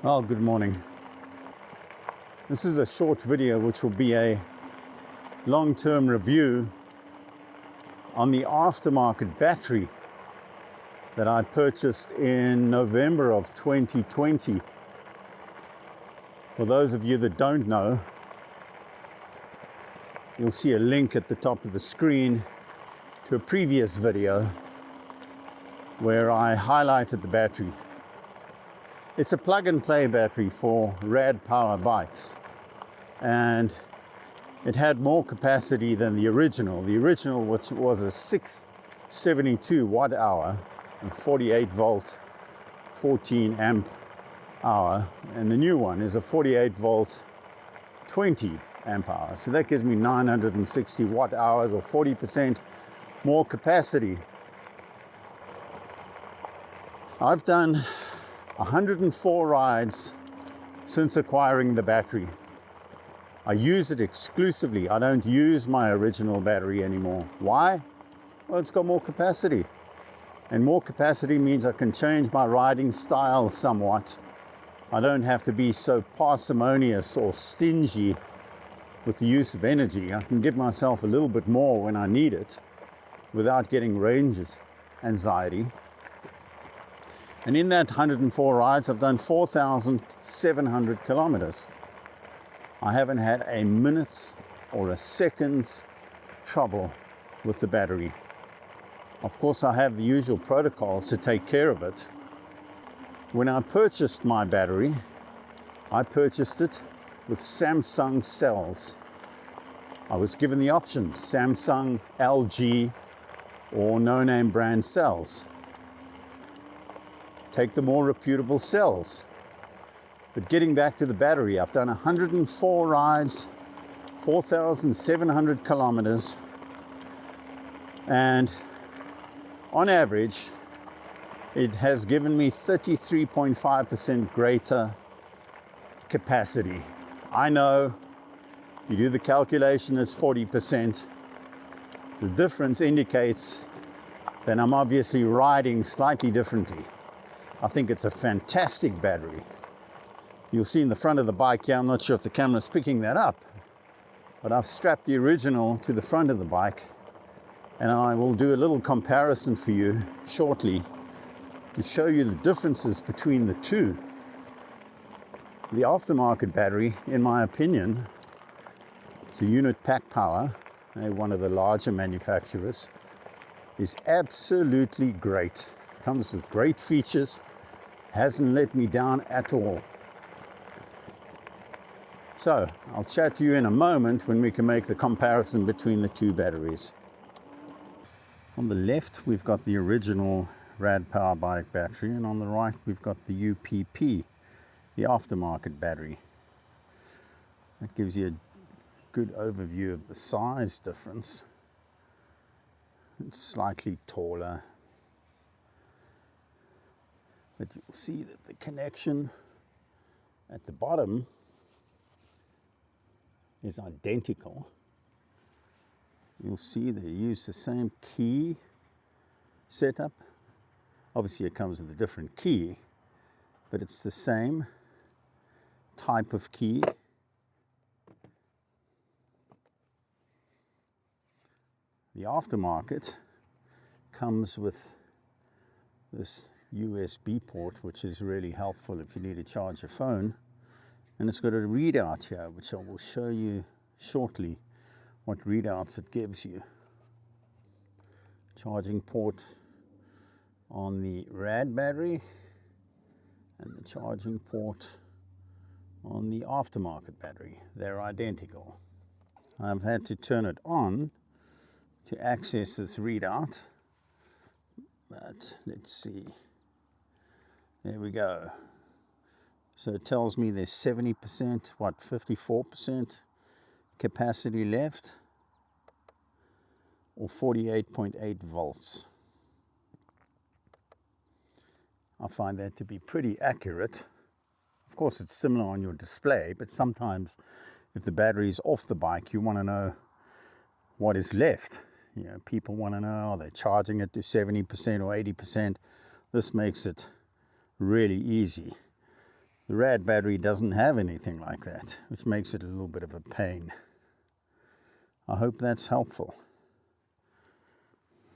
Well, good morning. This is a short video which will be a long-term review on the aftermarket battery that I purchased in November of 2020. For those of you that don't know, you'll see a link at the top of the screen to a previous video where I highlighted the battery. It's a plug-and-play battery for RAD power bikes, and it had more capacity than the original. The original, which was a 672 watt hour and 48 volt, 14 amp hour, and the new one is a 48 volt, 20 amp hour. So that gives me 960 watt hours, or 40% more capacity. I've done 104 rides since acquiring the battery. I use it exclusively. I don't use my original battery anymore. Why? Well, it's got more capacity. And more capacity means I can change my riding style somewhat. I don't have to be so parsimonious or stingy with the use of energy. I can give myself a little bit more when I need it without getting range anxiety. And in that 104 rides, I've done 4,700 kilometers. I haven't had a minute's or a second's trouble with the battery. Of course, I have the usual protocols to take care of it. When I purchased my battery, I purchased it with Samsung cells. I was given the options, Samsung, LG, or no-name brand cells. Take the more reputable cells. But getting back to the battery, I've done 104 rides, 4,700 kilometers, and on average, it has given me 33.5% greater capacity. I know you do the calculation as 40%. The difference indicates that I'm obviously riding slightly differently. I think it's a fantastic battery. You'll see in the front of the bike here, I'm not sure if the camera's picking that up, but I've strapped the original to the front of the bike, and I will do a little comparison for you shortly to show you the differences between the two. The aftermarket battery, in my opinion, it's a unit pack power, one of the larger manufacturers, is absolutely great. Comes with great features, hasn't let me down at all. So I'll chat to you in a moment when we can make the comparison between the two batteries. On the left, we've got the original RAD power bike battery, and on the right, we've got the UPP, the aftermarket battery. That gives you a good overview of the size difference. It's slightly taller, but you'll see that the connection at the bottom is identical. You'll see they use the same key setup. Obviously it comes with a different key, but it's the same type of key. The aftermarket comes with this USB port, which is really helpful if you need to charge your phone, and it's got a readout here, which I will show you shortly what readouts it gives you. Charging port on the RAD battery and the charging port on the aftermarket battery. They're identical. I've had to turn it on to access this readout, but let's see. There we go. So it tells me there's 70%, 54% capacity left, or 48.8 volts. I find that to be pretty accurate. Of course, it's similar on your display, but sometimes if the battery is off the bike, you want to know what is left. You know, people want to know, are they charging it to 70% or 80%? This makes it really easy. The RAD battery doesn't have anything like that, which makes it a little bit of a pain. I hope that's helpful.